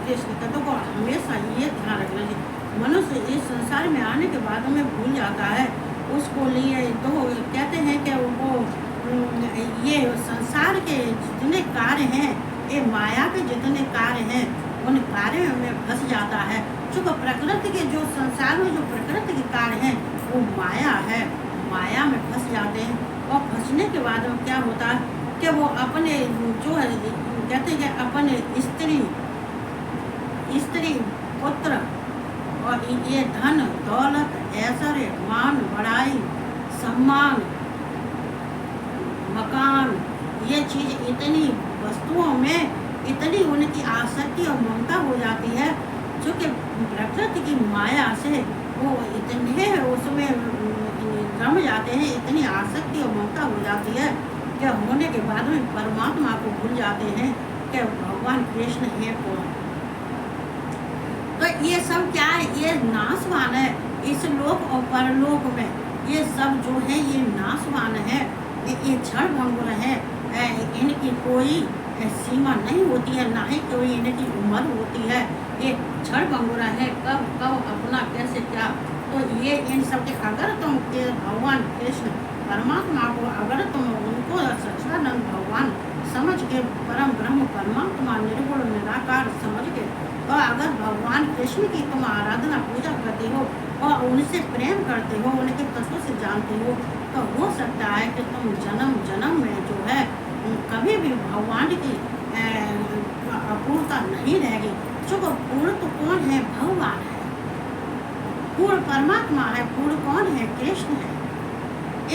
कृष्ण का। देखो हमेशा ये ध्यान रखना चाहिए, मनुष्य इस संसार में आने के बाद में भूल जाता है, उसको लिए तो कहते हैं कि वो ये संसार के जितने कार्य हैं, ये माया के जितने कार्य हैं, उन कार्यों में फंस जाता है। चूँकि प्रकृति के जो संसार में जो प्रकृति के कार्य हैं वो माया है, माया में फंस जाते हैं। और फंसने के बाद में क्या होता है कि वो अपने जो है कहते हैं कि अपने स्त्री पुत्र और ये धन दौलत ऐश्वर्य मान बड़ाई सम्मान मकान, ये चीज़ इतनी वस्तुओं में इतनी उनकी आसक्ति और ममता हो जाती है, जो कि प्रकृति की माया से वो इतने उसमें रम जाते हैं, इतनी आसक्ति और ममता हो जाती है कि होने के बाद में परमात्मा को भूल जाते हैं कि भगवान कृष्ण है कौन। तो ये सब क्या है, ये नाशवान है। इस लोक और परलोक में ये सब जो है ये नाशवान है, ये क्षण भंगुर है। इनकी कोई सीमा नहीं होती है, ना ही कोई इनकी उम्र होती है। ये क्षण भंगुर है, कब कब अपना कैसे क्या। तो ये इन सब के अगर तुम भगवान कृष्ण परमात्मा को अगर तुम उनको सच्चिदानंद भगवान समझ के परम ब्रह्म परमात्मा निर्गुण निराकार समझ के और अगर भगवान कृष्ण की तुम आराधना पूजा करते हो और उनसे प्रेम करते हो, उनके तत्व से जानते हो, तो हो सकता है कि तुम जन्म जन्म में जो है कभी भी भगवान की अपूर्णता नहीं रहेगी। चूँकि पूर्ण तो कौन है, भगवान है, पूर्ण परमात्मा है। पूर्ण कौन है, कृष्ण है।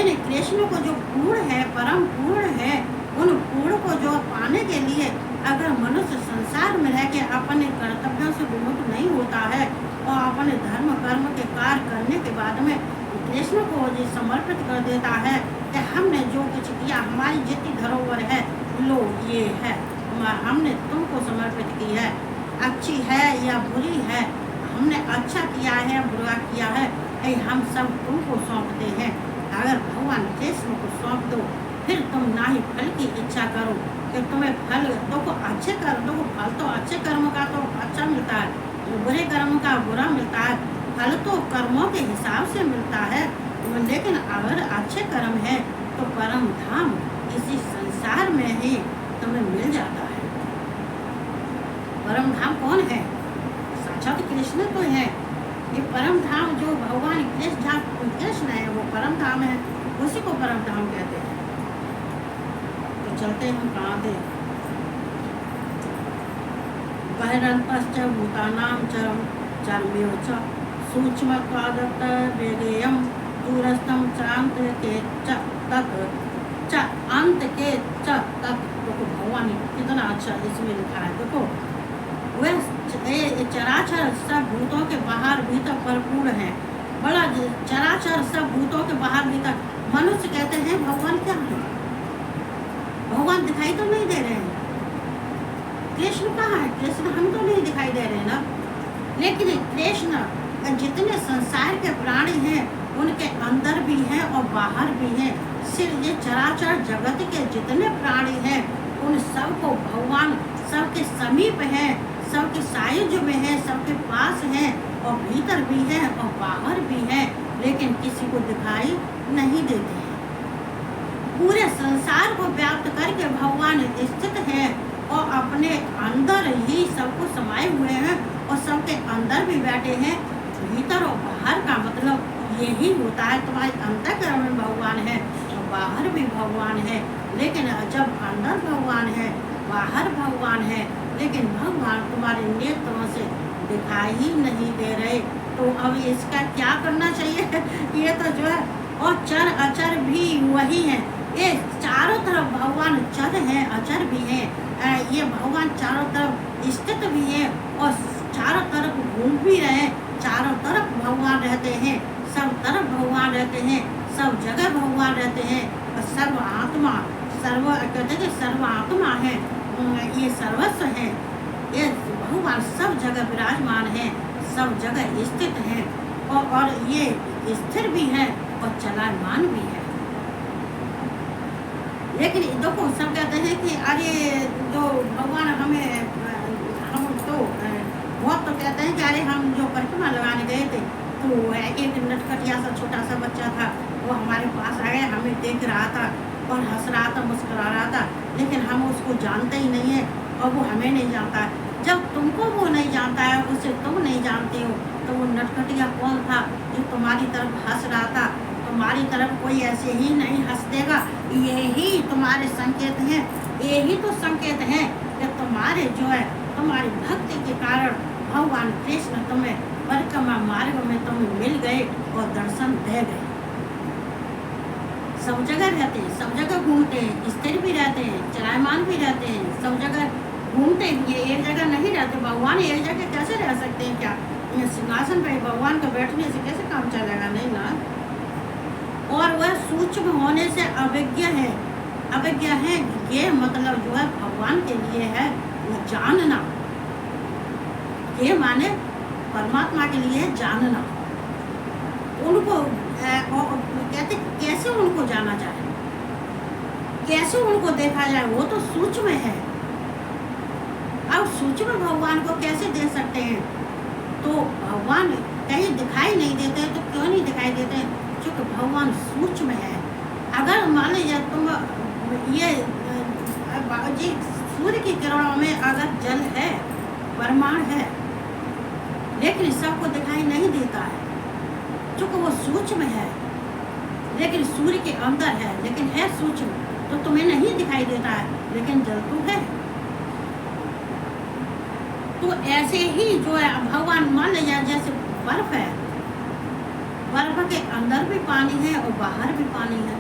इन कृष्ण को जो पूर्ण है, परम पूर्ण है, उन पूर्ण को जो पाने के लिए अगर मनुष्य संसार में रह के अपने कर्तव्यों से विमुख नहीं होता है और अपने धर्म कर्म के कार्य करने के बाद में कृष्ण को जो समर्पित कर देता है कि हमने जो कुछ किया, हमारी जितनी धरोहर है लो ये है, हमने तुमको समर्पित की है, अच्छी है या बुरी है, हमने अच्छा किया है या बुरा किया है, हम सब तुमको सौंपते हैं। अगर भगवान कृष्ण को सौंप दो, फिर तुम ना ही फल की इच्छा करो कि तुम्हें फल तो अच्छे कर्म तो फल तो अच्छे कर्म का तो अच्छा मिलता है, बुरे कर्म का बुरा मिलता है। फल तो कर्मों के हिसाब से मिलता है, लेकिन अगर अच्छे कर्म है तो परम धाम इसी संसार में ही तुम्हें मिल जाता है। परम धाम कौन है, साक्षात कृष्ण तो है। ये परम धाम जो भगवान कृष्ण है वो परम धाम है, उसी को परम धाम कहते हैं। तो चलते हम कहाँ थे, बहिरंतश्च भूतानां चरमेव च सूक्ष्मत्वादत्त वेगेयं दूरस्थं चान्त के च तत् च अंत के च तत्। देखो भगवान कितना अच्छा इसमें लिखा है। देखो वह चराचर सब भूतों के बाहर भीतर परिपूर्ण है। बड़ा चराचर सब भूतों के बाहर भीतर। मनुष्य कहते हैं भगवान क्या है, भगवान दिखाई तो नहीं दे रहे हैं। कृष्ण कहाँ है, कृष्ण हम तो नहीं दिखाई दे रहे ना, लेकिन कृष्ण जितने संसार के प्राणी हैं उनके अंदर भी हैं और बाहर भी हैं। सिर्फ ये चराचर जगत के जितने प्राणी हैं उन सबको भगवान सबके समीप है, सबके सायुज्य में है, सबके पास है और भीतर भी है और बाहर भी है, लेकिन किसी को दिखाई नहीं देते हैं। पूरे संसार को व्याप्त करके भगवान स्थित है और अपने अंदर ही सबको समाये हुए हैं और सबके अंदर भी बैठे हैं। भीतर और बाहर का मतलब यही होता है, तुम्हारे अंतःकरण में भगवान है और बाहर भी भगवान है। लेकिन जब अंदर भगवान है बाहर भगवान है, लेकिन भगवान तुम्हारे नेत्रों से दिखाई ही नहीं दे रहे, तो अब इसका क्या करना चाहिए ये तो जो है, और चर अचर भी वही है। ये चारों तरफ भगवान चर हैं अचर भी हैं। ये भगवान चारों तरफ स्थित भी है और चारों तरफ घूम भी रहे, चारों तरफ भगवान रहते हैं, सब तरफ भगवान रहते हैं, सब जगह भगवान रहते हैं। और सर्व आत्मा कहते हैं सर्व आत्मा है, ये सर्वस्व है, ये भगवान सब जगह विराजमान है, सब जगह स्थित हैं और ये स्थिर भी है और चलायमान भी है। लेकिन देखो सब कहते हैं कि अरे जो भगवान हमें हम तो पहले हम जो परिक्रमा लगाने गए थे, तो एक नटखटिया सा छोटा सा बच्चा था, वो हमारे पास आ गया, हमें देख रहा था और हंस रहा था, मुस्कुरा रहा था, लेकिन हम उसको जानते ही नहीं है और वो हमें नहीं जानता है। जब तुमको वो नहीं जानता है, उसे तुम नहीं जानते हो, तो वो नटखटिया कौन था जो तुम्हारी तरफ हंस रहा था? तुम्हारी तरफ कोई ऐसे ही नहीं हंस देगा। यही तुम्हारे संकेत हैं, यही तो संकेत हैं कि तुम्हारे जो है तुम्हारी भक्ति के कारण भगवान कृष्ण तुम्हें परिक्रमा मार्ग में तुम्हें मिल गए और दर्शन दे गए। सब जगह रहते हैं, सब जगह घूमते हैं, स्थिर भी रहते हैं, चलायमान भी रहते हैं, सब जगह घूमते हैं, ये एक जगह नहीं रहते। भगवान एक जगह कैसे रह सकते हैं? क्या सिंहासन पे भगवान का बैठने से कैसे काम चलेगा? नहीं ना। और वह सूक्ष्म होने से अभिज्ञ है। अभिज्ञ है ये मतलब जो है भगवान के लिए है वो जानना। ये माने परमात्मा के लिए है जानना। उनको कहते कैसे उनको जाना जाए, कैसे उनको देखा जाए, वो तो सूक्ष्म है। अब सूक्ष्म भगवान को कैसे दे सकते हैं? तो भगवान कहीं दिखाई नहीं देते, तो क्यों नहीं दिखाई देते? क्योंकि भगवान सूक्ष्म है। अगर मान लीजिए तुम ये सूर्य की किरणों में अगर जल है, परमाणु है, लेकिन सबको दिखाई नहीं देता है क्योंकि वो सूक्ष्म है। लेकिन सूर्य के अंदर है, लेकिन है सूक्ष्म, तो तुम्हें नहीं दिखाई देता है, लेकिन जल तो है। तो ऐसे ही जो है भगवान मान लीजिए जैसे बर्फ है, बर्फ के अंदर भी पानी है और बाहर भी पानी है,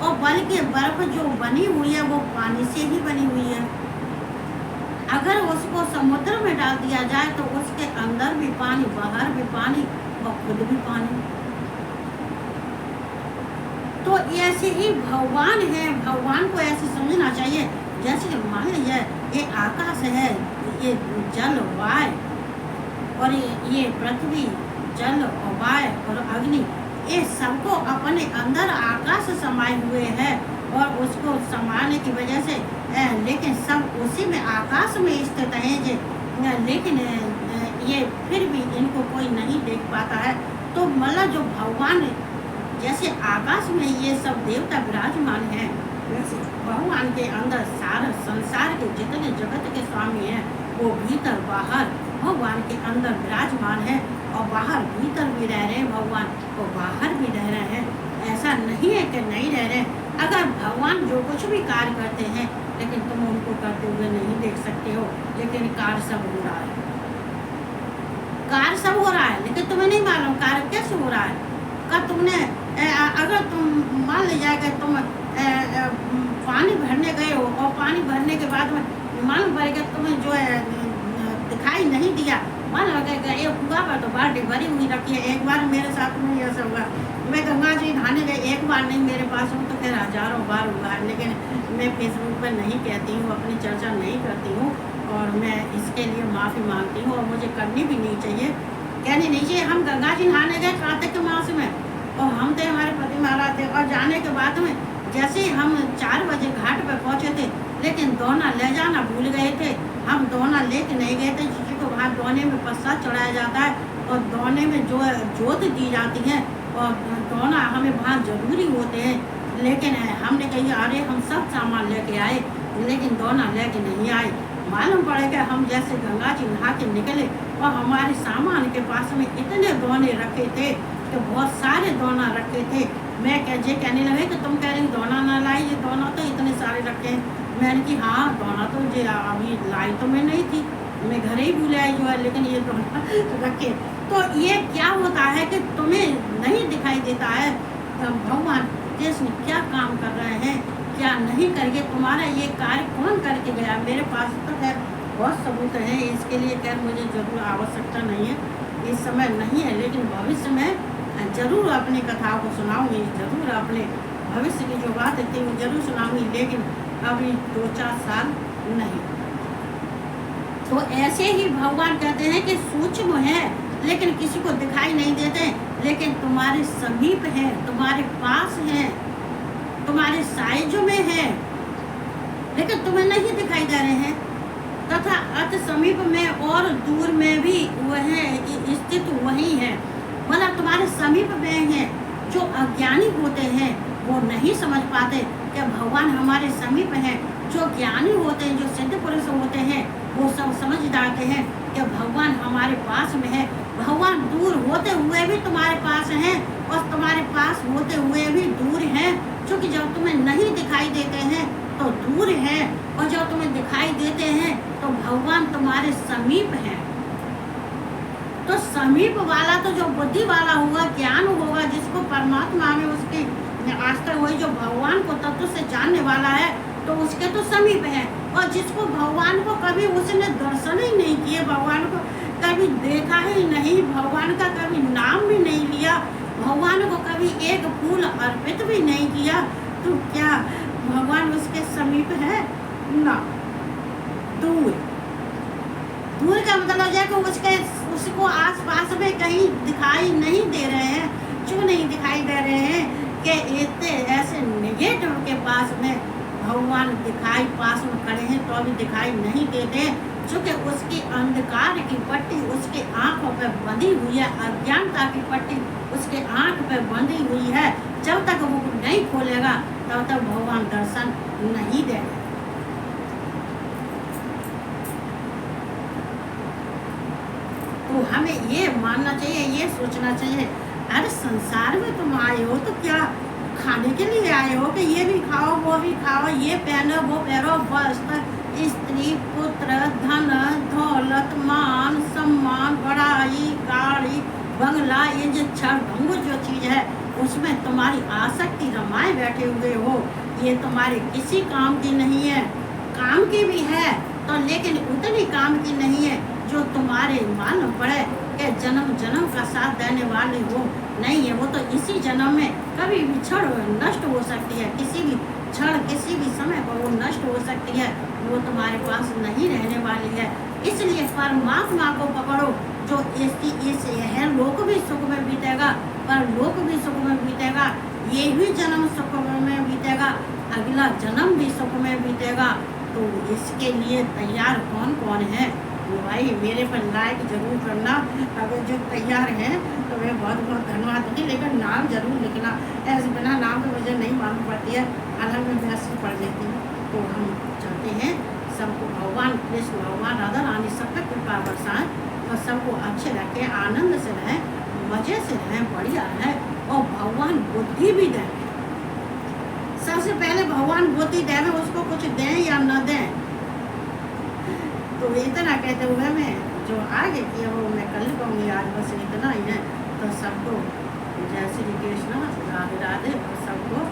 और बल्कि बर्फ जो बनी हुई है वो पानी से ही बनी हुई है। अगर उसको समुद्र में डाल दिया जाए तो उसके अंदर भी पानी, बाहर भी पानी और खुद भी पानी। तो ऐसे ही भगवान है, भगवान को ऐसे समझना चाहिए जैसे मान लीजिए ये आकाश है, ये जल वायु और ये पृथ्वी, जल और वायु और अग्नि, ये सबको अपने अंदर आकाश समाये हुए है और उसको समाने की वजह से लेकिन सब उसी में आकाश में स्थित है, लेकिन ये फिर भी इनको कोई नहीं देख पाता है। तो मतलब जो भगवान जैसे आकाश में ये सब देवता विराजमान है, वैसे भगवान के अंदर सारा संसार के जितने जगत के स्वामी हैं वो भीतर बाहर भगवान के अंदर विराजमान है और बाहर भीतर भी रह रहे हैं भगवान और बाहर भी रह रहे हैं। ऐसा नहीं है कि नहीं रह रहे। अगर भगवान जो कुछ भी कार्य करते हैं लेकिन तुम उनको करते हुए नहीं देख सकते हो, लेकिन कार्य सब हो रहा है, कार्य सब हो रहा है, लेकिन तुम्हें नहीं मालूम कार्य कैसे हो रहा है। का तुमने अगर तुम मान लीजिए कि तुम पानी भरने गए हो और पानी भरने के बाद में मालूम पड़ेगा तुम्हें जो है दिखाई नहीं दिया, मान लगेगा एक हुआ पर तो बाल्टी भरी हुई रखी है। एक बार मेरे साथ में ऐसा हुआ, मैं गंगा जी नहाने गई, एक बार नहीं मेरे पास हूँ तो फिर हजारों बार हुआ है, लेकिन मैं फेसबुक पर नहीं कहती हूँ, अपनी चर्चा नहीं करती हूँ और मैं इसके लिए माफ़ी मांगती हूँ और मुझे करनी भी नहीं चाहिए, कहनी नहीं चाहिए। हम गंगा जी नहाने गए कार्तिक के मास में और हम थे, हमारे पति महाराज थे, और जाने के बाद में जैसे हम 4 बजे घाट पर पहुँचे थे, लेकिन दोना ले जाना भूल गए थे। हम दोना लेके नहीं गए थे क्योंकि वहाँ दोने में प्रसाद चढ़ाया जाता है और दोने में जो जोत दी जाती है और दोना हमें वहाँ जरूरी होते हैं, लेकिन हमने कही अरे हम सब सामान लेके आए लेकिन दोना लेके नहीं आए। मालूम पड़ेगा हम जैसे गंगा जी नहा के निकले और हमारे सामान के पास में इतने दोने रखे थे कि बहुत सारे दोना रखे थे। मैं कहने लगे कि तुम कह रही दोना ना लाई, ये दोना तो इतने सारे रखे हैं। मैंने कि हाँ दोना तो जो अभी लाई तो मैं नहीं थी, मैं घर ही भूल आई जो है, लेकिन ये दोना रखे। तो ये क्या होता है कि तुम्हें नहीं दिखाई देता है भगवान कृष्ण क्या काम कर रहे हैं, क्या नहीं करके, तुम्हारा ये कार्य कौन करके गया। मेरे पास तो खैर बहुत सबूत है, इसके लिए खैर मुझे जरूर आवश्यकता नहीं है, इस समय नहीं है, लेकिन भविष्य में जरूर अपनी कथाओं को सुनाऊंगी, जरूर अपने भविष्य की जो बात थी वो जरूर सुनाऊंगी, लेकिन अभी 2-4 साल नहीं। तो ऐसे ही भगवान कहते हैं कि सूक्ष्म है लेकिन किसी को दिखाई नहीं देते, लेकिन तुम्हारे समीप है, तुम्हारे पास है, तुम्हारे साइज में है, लेकिन तुम्हें नहीं दिखाई दे रहे हैं। तथा अति समीप में और दूर में भी वह स्थित वही है। बोला तुम्हारे समीप में है। जो अज्ञानी होते हैं वो नहीं समझ पाते कि भगवान हमारे समीप हैं। जो ज्ञानी होते हैं, जो सिद्ध पुरुष होते हैं, वो सब समझ जाते हैं कि भगवान हमारे पास में है। भगवान दूर होते हुए भी तुम्हारे पास हैं और तुम्हारे पास होते हुए भी दूर हैं। क्योंकि जब तुम्हें नहीं दिखाई देते हैं तो दूर हैं, और जब तुम्हें दिखाई देते हैं तो भगवान तुम्हारे समीप हैं। तो समीप वाला तो जो बुद्धि वाला होगा, ज्ञान होगा, जिसको परमात्मा में उसकी आस्था हुई, जो भगवान को तत्व से जानने वाला है, तो उसके तो समीप है। और जिसको भगवान को कभी उसने दर्शन ही नहीं किए, भगवान को कभी देखा ही नहीं, भगवान का कभी नाम भी नहीं लिया, भगवान को कभी एक फूल अर्पित भी नहीं किया, तो क्या भगवान उसके समीप है? ना, दूर। दूर का मतलब है कि उसको आसपास में कहीं दिखाई नहीं दे रहे हैं। क्यों नहीं दिखाई दे रहे हैं? कि इतने ऐसे नेगेटिव के पास में भगवान दिखाई पास में खड़े हैं तो अभी दिखाई नहीं देते, क्योंकि उसकी अंधकार की पट्टी उसके आंखों पे बंधी हुई है, अज्ञानता की पट्टी उसके आंख पे बंधी हुई है। जब तक वो नहीं खोलेगा तब तक भगवान दर्शन नहीं देगा। तो हमें ये मानना चाहिए, ये सोचना चाहिए, अरे संसार में तुम आए हो तो क्या खाने के लिए आए हो कि ये भी खाओ वो भी खाओ, ये पहनो वो पहनो, वस्त्र, स्त्री, पुत्र, धन, दौलत, मान, सम्मान, बड़ाई, गाड़ी, बंगला, ये जो छड़ जो चीज़ है उसमें तुम्हारी आसक्ति रमाए बैठे हुए हो। ये तुम्हारे किसी काम की नहीं है। काम की भी है तो लेकिन उतनी काम की नहीं है जो तुम्हारे मालूम पड़े कि जन्म जन्म का साथ देने वाले हो नहीं है। वो तो इसी जन्म में कभी भी क्षण नष्ट हो सकती है, किसी भी क्षण किसी भी समय पर वो नष्ट हो सकती है, वो तुम्हारे पास नहीं रहने वाली है। इसलिए परमात्मा को पकड़ो, जो इस यह लोक भी सुख में बीतेगा, पर लोक भी सुख में बीतेगा, ये भी जन्म सुख में बीतेगा, अगला जन्म भी सुख में बीतेगा। तो इसके लिए तैयार कौन कौन है? भाई मेरे पर लाइक जरूर करना। अगर जो तैयार हैं तो मैं बहुत बहुत धन्यवाद दूँगी, लेकिन नाम जरूर लिखना। ऐसे बिना नाम के मुझे नहीं मालूम पड़ती है, अलग में मैसेज पढ़ लेती हूँ। तो हम चाहते हैं सबको भगवान कृष्ण, भगवान राधा रानी सब पे कृपा बरसाएं और सबको अच्छे रखें, आनंद से रहें, मज़े से रहें, बढ़िया रहें, और भगवान बुद्धि भी दें। सबसे पहले भगवान बुद्धि दें, उसको कुछ दें या न दें। तो इतना कहते हुए मैं जो आगे किया वो मैं कल कहूँगी, आज बस इतना ही है। तो सबको जय श्री कृष्ण, राधे राधे, और सबको